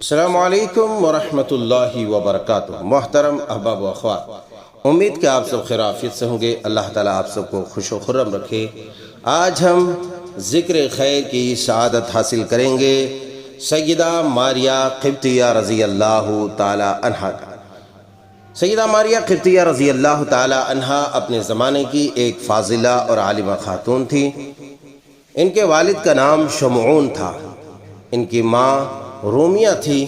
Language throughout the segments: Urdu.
السلام علیکم ورحمۃ اللہ وبرکاتہ۔ محترم احباب و اخوات، امید کہ آپ سب خیر عافیت سے ہوں گے۔ اللہ تعالیٰ آپ سب کو خوش و خرم رکھے۔ آج ہم ذکر خیر کی سعادت حاصل کریں گے سیدہ ماریہ قبطیہ رضی اللہ تعالی عنہا کا۔ سیدہ ماریہ قبطیہ رضی اللہ تعالی عنہا اپنے زمانے کی ایک فاضلہ اور عالمہ خاتون تھی۔ ان کے والد کا نام شمعون تھا، ان کی ماں رومیہ تھی۔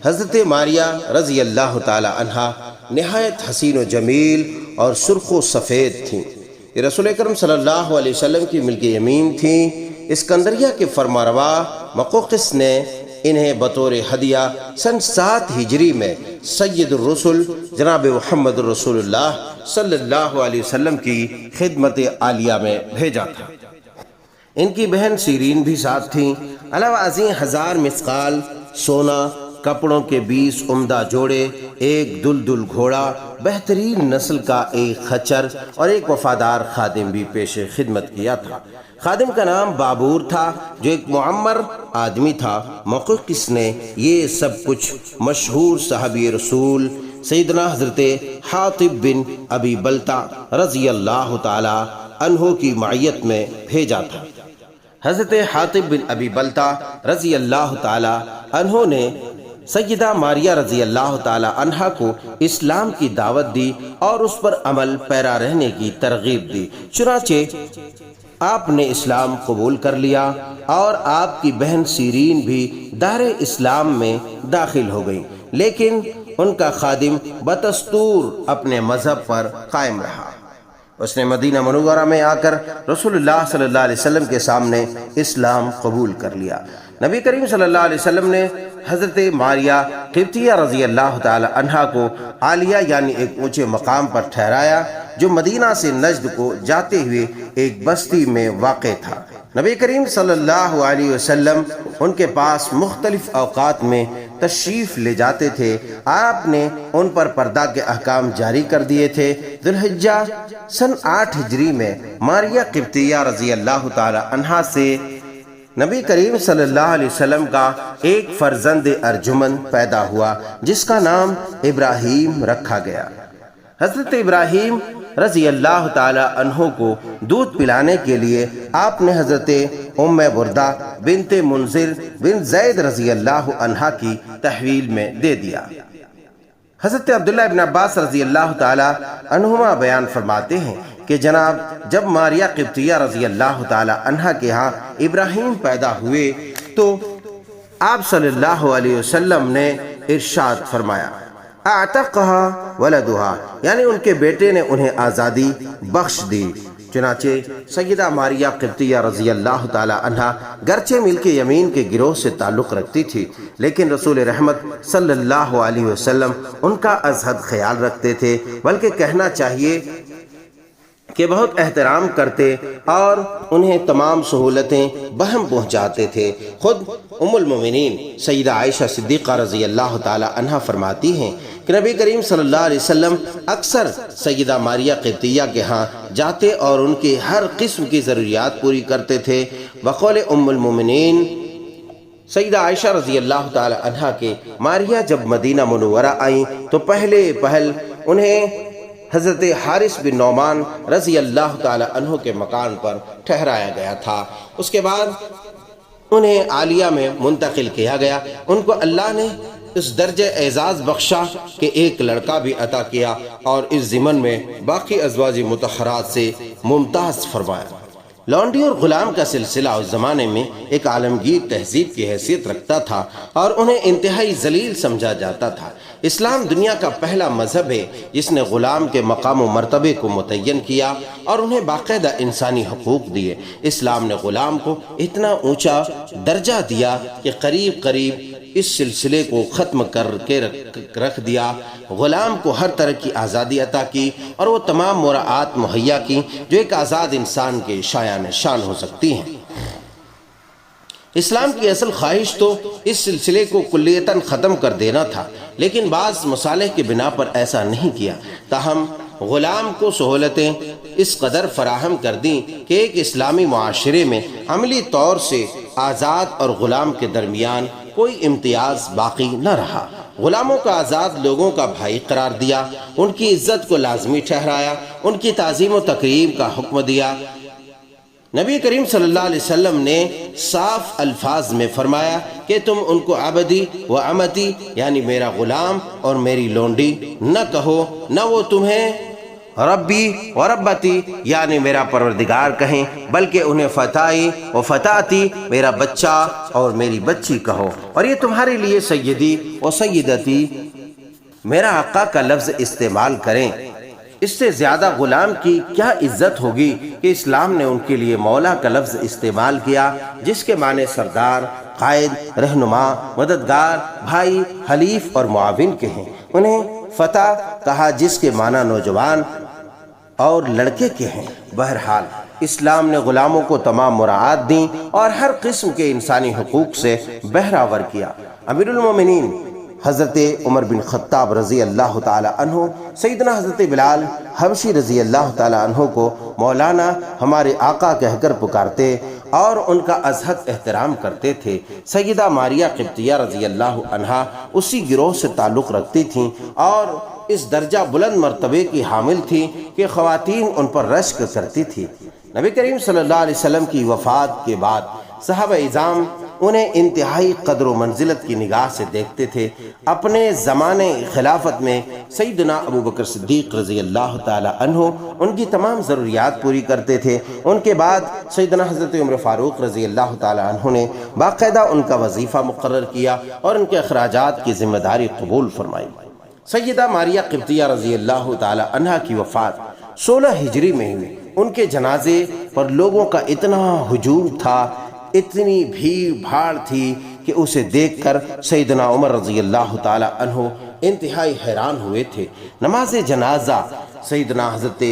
حضرت ماریہ رضی اللہ تعالی عنہا نہایت حسین و جمیل اور سرخ و سفید تھیں۔ یہ رسول اکرم صلی اللہ علیہ وسلم کی ملک یمین تھیں۔ اسکندریہ کے فرمانروا مقوقس نے انہیں بطور ہدیہ سن 7 ہجری میں سید الرسل جناب محمد رسول اللہ صلی اللہ علیہ وسلم کی خدمت عالیہ میں بھیجا تھا۔ ان کی بہن سیرین بھی ساتھ تھیں۔ علاوہ ازیں 1000 مثقال سونا، کپڑوں کے 20 عمدہ جوڑے، ایک دلدل گھوڑا، بہترین نسل کا ایک خچر اور ایک وفادار خادم بھی پیش خدمت کیا تھا۔ خادم کا نام بابور تھا، جو ایک معمر آدمی تھا۔ مقوقس نے یہ سب کچھ مشہور صحابی رسول سیدنا حضرت حاطب بن ابی بلتع رضی اللہ تعالی عنہ کی معیت میں بھیجا تھا۔ حضرت حاطب بن ابی بلتع رضی اللہ تعالی عنہ نے سیدہ ماریہ رضی اللہ تعالی عنہا کو اسلام کی دعوت دی اور اس پر عمل پیرا رہنے کی ترغیب دی۔ چنانچہ آپ نے اسلام قبول کر لیا اور آپ کی بہن سیرین بھی دار اسلام میں داخل ہو گئی، لیکن ان کا خادم بدستور اپنے مذہب پر قائم رہا۔ اس نے مدینہ منورہ میں آ کر رسول اللہ صلی اللہ علیہ وسلم کے سامنے اسلام قبول کر لیا۔ نبی کریم صلی اللہ علیہ وسلم نے حضرت ماریہ قبطیہ رضی اللہ تعالی عنہا کو عالیہ یعنی ایک اونچے مقام پر ٹھہرایا، جو مدینہ سے نجد کو جاتے ہوئے ایک بستی میں واقع تھا۔ نبی کریم صلی اللہ علیہ وسلم ان کے پاس مختلف اوقات میں تشریف لے جاتے تھے۔ آپ نے ان پر پردہ کے احکام جاری کر دیے تھے۔ ذو الحجہ سن 8 ہجری میں ماریہ قبطیہ رضی اللہ تعالی عنہا سے نبی کریم صلی اللہ علیہ وسلم کا ایک فرزند ارجمن پیدا ہوا، جس کا نام ابراہیم رکھا گیا۔ حضرت ابراہیم رضی اللہ تعالی عنہ کو دودھ پلانے کے لیے آپ نے حضرت ام بردہ بنت منذر بن زید رضی اللہ عنہا کی تحویل میں دے دیا۔ حضرت عبداللہ ابن عباس رضی اللہ تعالی عنہما بیان فرماتے ہیں کہ جب ماریہ قبطیہ رضی اللہ تعالی عنہا کے ہاں ابراہیم پیدا ہوئے تو آپ صلی اللہ علیہ وسلم نے ارشاد فرمایا، اعتقها ولدها، یعنی ان کے بیٹے نے انہیں آزادی بخش دی۔ چنانچہ سیدہ ماریہ قبطیہ رضی اللہ تعالی عنہا گرچہ ملک یمین کے گروہ سے تعلق رکھتی تھی، لیکن رسول رحمت صلی اللہ علیہ وسلم ان کا ازحد خیال رکھتے تھے، بلکہ کہنا چاہیے کہ بہت احترام کرتے اور انہیں تمام سہولتیں بہم پہنچاتے تھے۔ خود ام المومنین سیدہ عائشہ صدیقہ رضی اللہ تعالی عنہا فرماتی ہیں کہ نبی کریم صلی اللہ علیہ وسلم اکثر سیدہ ماریہ قبطیہ کے ہاں جاتے اور ان کی ہر قسم کی ضروریات پوری کرتے تھے۔ بقول ام المومنین سیدہ عائشہ رضی اللہ تعالی عنہا کے ماریہ جب مدینہ منورہ آئیں تو پہل انہیں حضرت حارث بن نعمان رضی اللہ تعالی عنہ کے مکان پر ٹھہرایا گیا تھا۔ اس کے بعد انہیں عالیہ میں منتقل کیا گیا۔ ان کو اللہ نے اس درجہ اعزاز بخشا کہ ایک لڑکا بھی عطا کیا اور اس ضمن میں باقی ازواج مطہرات سے ممتاز فرمایا۔ لونڈی اور غلام کا سلسلہ اس زمانے میں ایک عالمگیر تہذیب کی حیثیت رکھتا تھا اور انہیں انتہائی ذلیل سمجھا جاتا تھا۔ اسلام دنیا کا پہلا مذہب ہے جس نے غلام کے مقام و مرتبے کو متعین کیا اور انہیں باقاعدہ انسانی حقوق دیے۔ اسلام نے غلام کو اتنا اونچا درجہ دیا کہ قریب اس سلسلے کو ختم کر کے رکھ دیا۔ غلام کو ہر طرح کی آزادی عطا کی اور وہ تمام مراعات مہیا کی جو ایک آزاد انسان کے شایان شان ہو سکتی ہیں۔ اسلام کی اصل خواہش تو اس سلسلے کو کلیتاً ختم کر دینا تھا، لیکن بعض مصالح کی بنا پر ایسا نہیں کیا۔ تاہم غلام کو سہولتیں اس قدر فراہم کر دیں کہ ایک اسلامی معاشرے میں عملی طور سے آزاد اور غلام کے درمیان کوئی امتیاز باقی نہ رہا۔ غلاموں کا آزاد لوگوں کا بھائی قرار دیا، ان کی عزت کو لازمی ٹھہرایا، ان کی تعظیم و تکریم کا حکم دیا۔ نبی کریم صلی اللہ علیہ وسلم نے صاف الفاظ میں فرمایا کہ تم ان کو عبدی و امتی یعنی میرا غلام اور میری لونڈی نہ کہو، نہ وہ تمہیں ربی و ربتی یعنی میرا پروردگار کہیں، بلکہ انہیں فتائی و فتاتی میرا بچہ اور میری بچی کہو، اور یہ تمہارے لیے سیدی و سیدتی میرا آقا کا لفظ استعمال کریں۔ اس سے زیادہ غلام کی کیا عزت ہوگی کہ اسلام نے ان کے لیے مولا کا لفظ استعمال کیا، جس کے معنی سردار، قائد، رہنما، مددگار، بھائی، حلیف اور معاون کے ہیں۔ انہیں فتح کہا جس کے معنی نوجوان اور لڑکے کے ہیں۔ بہرحال اسلام نے غلاموں کو تمام مراعات دیں اور ہر قسم کے انسانی حقوق سے بہرہ کیا۔ امیر المومنین حضرت عمر بن خطاب رضی اللہ تعالی عنہ سیدنا حضرت بلال حبشی رضی اللہ تعالی عنہ کو مولانا ہمارے آقا کہہ کر پکارتے اور ان کا ازحد احترام کرتے تھے۔ سیدہ ماریہ قبطیہ رضی اللہ عنہا اسی گروہ سے تعلق رکھتی تھیں اور اس درجہ بلند مرتبے کی حامل تھی کہ خواتین ان پر رشک کرتی تھی۔ نبی کریم صلی اللہ علیہ وسلم کی وفات کے بعد صحابہ اعظام انہیں انتہائی قدر و منزلت کی نگاہ سے دیکھتے تھے۔ اپنے زمانے خلافت میں سیدنا ابو بکر صدیق رضی اللہ تعالی عنہ ان کی تمام ضروریات پوری کرتے تھے۔ ان کے بعد سیدنا حضرت عمر فاروق رضی اللہ تعالی عنہ نے باقاعدہ ان کا وظیفہ مقرر کیا اور ان کے اخراجات کی ذمہ داری قبول فرمائی۔ سیدہ ماریہ قبطیہ رضی اللہ تعالی عنہ کی وفات 16 ہجری میں ہوئی۔ ان کے جنازے پر لوگوں کا اتنا ہجوم تھا، اتنی بھیڑ بھاڑ تھی کہ اسے دیکھ کر سیدنا عمر رضی اللہ تعالی عنہ انتہائی حیران ہوئے تھے۔ نماز جنازہ سیدنا حضرت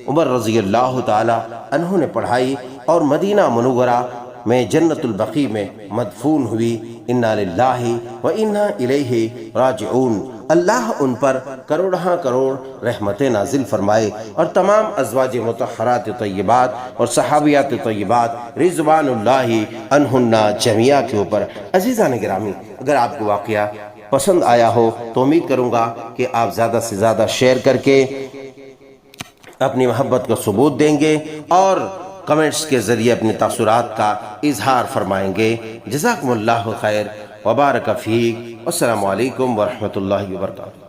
عمر رضی اللہ تعالی عنہ نے پڑھائی اور مدینہ منورہ میں جنت البقیع میں مدفون ہوئی۔ انا للہ و انا الیہ راجعون۔ اللہ ان پر کروڑہاں کروڑ رحمتیں نازل فرمائے اور تمام ازواج مطہرات طیبات اور صحابیات طیبات رضوان اللہ عنہن جمیعہ کے اوپر۔ عزیزان گرامی، اگر آپ کو واقعہ پسند آیا ہو تو امید کروں گا کہ آپ زیادہ سے زیادہ شیئر کر کے اپنی محبت کا ثبوت دیں گے اور کمنٹس کے ذریعے اپنے تاثرات کا اظہار فرمائیں گے۔ جزاکم اللہ خیر وبارک فیک۔ السلام علیکم ورحمۃ اللہ وبرکاتہ۔